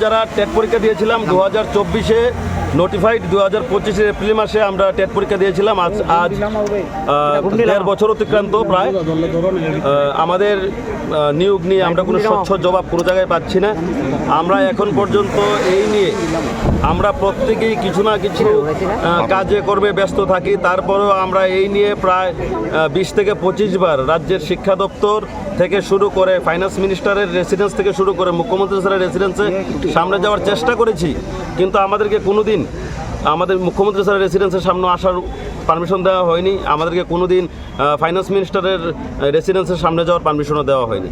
যারা টেট পরীক্ষা দিয়েছিলাম 2024-এ নোটিফাইড, 2025-এর এপ্রিল মাসে আমরা টেট পরীক্ষা দিয়েছিলাম। আজ 1.5 বছর অতিক্রান্ত প্রায়। আমাদের নিয়োগ নিয়ে আমরা কোনো স্বচ্ছ জবাব কোনো জায়গায় পাচ্ছি না। আমরা এখন পর্যন্ত এই নিয়ে আমরা প্রত্যেকেই কিছু না কিছু কাজে কর্মে ব্যস্ত থাকি। তারপরেও আমরা এই নিয়ে প্রায় 20 থেকে 25 বার রাজ্যের শিক্ষা দপ্তর থেকে শুরু করে ফাইন্যান্স মিনিস্টারের রেসিডেন্স থেকে শুরু করে মুখ্যমন্ত্রী স্যারের রেসিডেন্সে সামনে যাওয়ার চেষ্টা করেছি, কিন্তু আমাদেরকে কোনো দিন আমাদের মুখ্যমন্ত্রী স্যারের রেসিডেন্সের সামনে আসার পারমিশন দেওয়া হয়নি। আমাদেরকে কোনো দিন ফাইন্যান্স মিনিস্টারের রেসিডেন্সের সামনে যাওয়ার পারমিশনও দেওয়া হয়নি।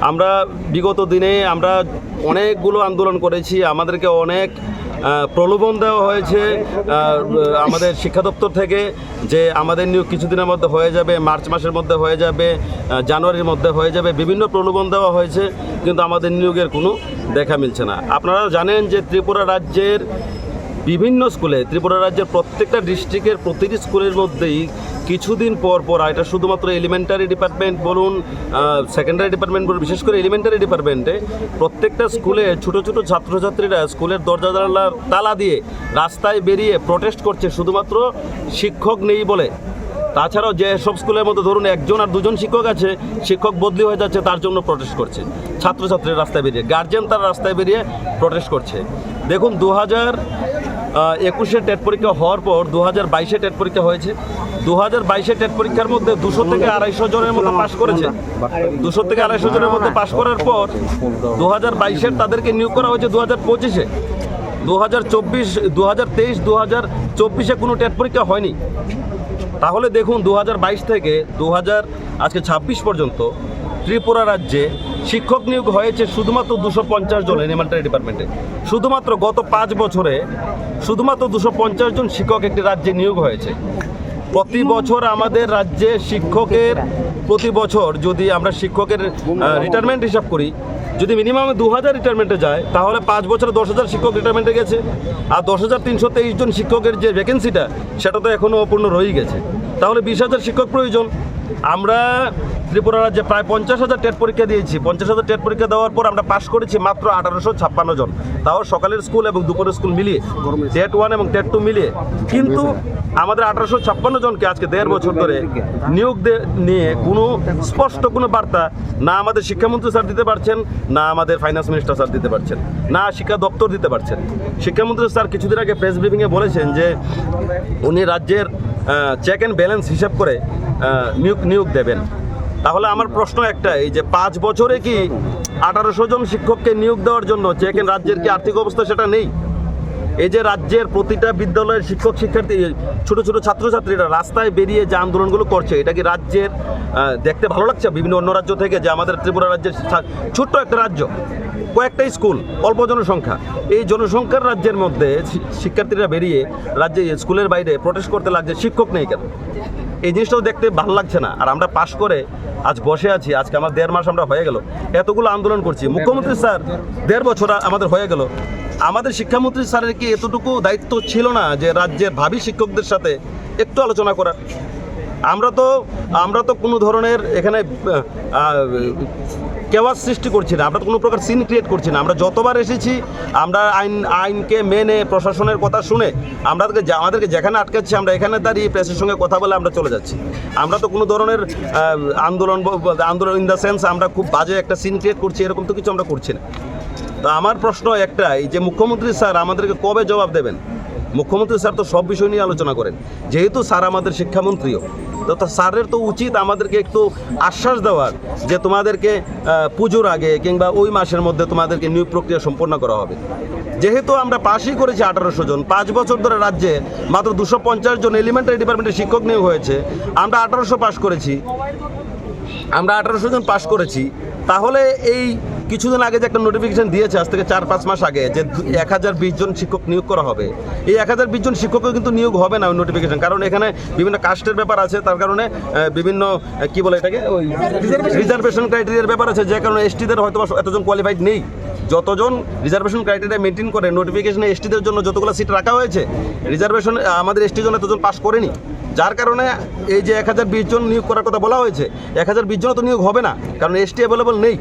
আমরা বিগত দিনে আমরা অনেকগুলো আন্দোলন করেছি, আমাদেরকে অনেক প্রলোভন দেওয়া হয়েছে আমাদের শিক্ষা দপ্তর থেকে যে আমাদের নিয়োগ কিছুদিনের মধ্যে হয়ে যাবে, মার্চ মাসের মধ্যে হয়ে যাবে, জানুয়ারির মধ্যে হয়ে যাবে, বিভিন্ন প্রলোভন দেওয়া হয়েছে, কিন্তু আমাদের নিয়োগের কোনো দেখা মিলছে না। আপনারা জানেন যে ত্রিপুরা রাজ্যের বিভিন্ন স্কুলে, ত্রিপুরা রাজ্যের প্রত্যেকটা ডিস্ট্রিক্টের প্রতিটি স্কুলের মধ্যেই কিছুদিন পর পর, এটা শুধুমাত্র এলিমেন্টারি ডিপার্টমেন্ট বলুন, সেকেন্ডারি ডিপার্টমেন্ট বলুন, বিশেষ করে এলিমেন্টারি ডিপার্টমেন্টে প্রত্যেকটা স্কুলে ছোট ছোট ছাত্রছাত্রীরা স্কুলের দরজা জানালার তালা দিয়ে রাস্তায় বেরিয়ে প্রটেস্ট করছে শুধুমাত্র শিক্ষক নেই বলে। তাছাড়াও যে সব স্কুলের মধ্যে ধরুন 1জন আর 2জন শিক্ষক আছে, শিক্ষক বদলি হয়ে যাচ্ছে, তার জন্য প্রটেস্ট করছে ছাত্রছাত্রীরা রাস্তায় বেরিয়ে, গার্জিয়ান তার রাস্তায় বেরিয়ে প্রটেস্ট করছে। দেখুন 2021-এ টেট পরীক্ষা হওয়ার পর 2022-এ টেট পরীক্ষা হয়েছে। 2022-এ টেট পরীক্ষার মধ্যে 200 থেকে 250 জনের মতো পাশ করেছে। 200 থেকে 250 জনের মধ্যে পাশ করার পর 2022-এর তাদেরকে নিয়োগ করা হয়েছে 2025-এ। 2023, 2024-এ কোনো টেট পরীক্ষা হয়নি। তাহলে দেখুন 2022 থেকে আজকে 26 পর্যন্ত ত্রিপুরা রাজ্যে শিক্ষক নিয়োগ হয়েছে শুধুমাত্র 250 জন এলিমেন্টারি ডিপার্টমেন্টে। শুধুমাত্র গত 5 বছরে শুধুমাত্র 250 জন শিক্ষক একটি রাজ্যে নিয়োগ হয়েছে। প্রতি বছর আমাদের রাজ্যে শিক্ষকের, প্রতি বছর যদি আমরা শিক্ষকের রিটায়ারমেন্ট হিসাব করি, যদি মিনিমাম 2000 রিটায়ারমেন্টে যায়, তাহলে 5 বছরে 10,000 শিক্ষক রিটায়ারমেন্টে গেছে। আর 10,323 জন শিক্ষকের যে ভ্যাকেন্সিটা, সেটা তো এখনও অপূর্ণ রয়েই গেছে। তাহলে 20,000 শিক্ষক প্রয়োজন। আমরা ত্রিপুরা রাজ্যে প্রায় 50,000 টেট পরীক্ষা দিয়েছি। 50,000 টেট পরীক্ষা দেওয়ার পর আমরা পাশ করেছি মাত্র 1856 জন, তাও সকালের স্কুল এবং দুপুরের স্কুল মিলিয়ে, টেট 1 এবং টেট 2 মিলিয়ে। কিন্তু আমাদের 1856 জনকে আজকে 1.5 বছর ধরে নিয়োগ নিয়ে কোনো স্পষ্ট কোনো বার্তা না আমাদের শিক্ষামন্ত্রী স্যার দিতে পারছেন, না আমাদের ফাইন্যান্স মিনিস্টার স্যার দিতে পারছেন, না শিক্ষা দপ্তর দিতে পারছেন। শিক্ষামন্ত্রী স্যার কিছুদিন আগে প্রেস ব্রিফিংয়ে বলেছেন যে উনি রাজ্যের চেক অ্যান্ড ব্যালেন্স হিসাব করে নিয়োগ দেবেন। তাহলে আমার প্রশ্ন একটাই, যে 5 বছরে কি 1800 জন শিক্ষককে নিয়োগ দেওয়ার জন্য চেকেন রাজ্যের কি আর্থিক অবস্থা সেটা নেই? এই যে রাজ্যের প্রতিটা বিদ্যালয়ের শিক্ষক শিক্ষার্থী, ছোট ছোট ছাত্রছাত্রীরা রাস্তায় বেরিয়ে যে আন্দোলনগুলো করছে, এটা কি রাজ্যের দেখতে ভালো লাগছে বিভিন্ন অন্য রাজ্য থেকে? যে আমাদের ত্রিপুরা রাজ্যের ছোট্ট একটা রাজ্য, কয়েকটাই স্কুল, অল্প জনসংখ্যা, এই জনসংখ্যার রাজ্যের মধ্যে শিক্ষার্থীরা বেরিয়ে রাজ্যে স্কুলের বাইরে প্রটেস্ট করতে লাগছে, শিক্ষক নেই কেন? এই জিনিসটাও দেখতে ভালো লাগছে না। আর আমরা পাশ করে আজ বসে আছি, আজকে আমার 1.5 মাস আমরা হয়ে গেল, এতগুলো আন্দোলন করছি। মুখ্যমন্ত্রী স্যার 1.5 বছর আমাদের হয়ে গেল। আমাদের শিক্ষামন্ত্রী স্যারের কি এতটুকু দায়িত্ব ছিল না যে রাজ্যের ভাবী শিক্ষকদের সাথে একটু আলোচনা করার? আমরা তো কোনো ধরনের এখানে কেওয়াস সৃষ্টি করছি না, আমরা তো কোনো প্রকার সিন ক্রিয়েট করছি না। আমরা যতবার এসেছি আমরা আইনকে মেনে, প্রশাসনের কথা শুনে, আমাদেরকে যেখানে আটকাচ্ছি আমরা এখানে দাঁড়িয়ে প্রেসের সঙ্গে কথা বলে আমরা চলে যাচ্ছি। আমরা তো কোনো ধরনের আন্দোলন ইন দ্য সেন্স আমরা খুব বাজে একটা সিন ক্রিয়েট করছি, এরকম তো কিছু আমরা করছি না। তো আমার প্রশ্ন একটাই, যে মুখ্যমন্ত্রী স্যার আমাদেরকে কবে জবাব দেবেন? মুখ্যমন্ত্রী স্যার তো সব বিষয় নিয়ে আলোচনা করেন, যেহেতু স্যার আমাদের শিক্ষামন্ত্রীও, তো স্যারের তো উচিত আমাদেরকে একটু আশ্বাস দেওয়ার যে তোমাদেরকে পুজোর আগে কিংবা ওই মাসের মধ্যে তোমাদেরকে নিয়োগ প্রক্রিয়া সম্পন্ন করা হবে। যেহেতু আমরা পাশই করেছি 1800 জন, 5 বছর ধরে রাজ্যে মাত্র 250 জন এলিমেন্টারি ডিপার্টমেন্টের শিক্ষক নিয়োগ হয়েছে, আমরা 1800 পাশ করেছি, আমরা 1800 জন পাশ করেছি। তাহলে এই কিছুদিন আগে যে একটা নোটিফিকেশন দিয়েছে, আজ থেকে 4-5 মাস আগে, যে 1020 জন শিক্ষক নিয়োগ করা হবে, এই 1020 জন শিক্ষকও কিন্তু নিয়োগ হবে না ওই নোটিফিকেশন, কারণ এখানে বিভিন্ন কাস্টের ব্যাপার আছে, তার কারণে বিভিন্ন কি বলে এটাকে, ওই রিজার্ভেশন ক্রাইটেরিয়ার ব্যাপার আছে, যে কারণে এসটিদের হয়তো এতজন কোয়ালিফাইড নেই। যতজন রিজার্ভেশন ক্রাইটেরিয়া মেনটেন করে নোটিফিকেশনে এসটিদের জন্য যতগুলো সিট রাখা হয়েছে, রিজার্ভেশন আমাদের এসটি জন এতজন পাস করেনি, যার কারণে এই যে 1020 জন নিয়োগ করার কথা বলা হয়েছে, 1020 জন তো নিয়োগ হবে না, কারণ এসটি অ্যাভেলেবল নেই।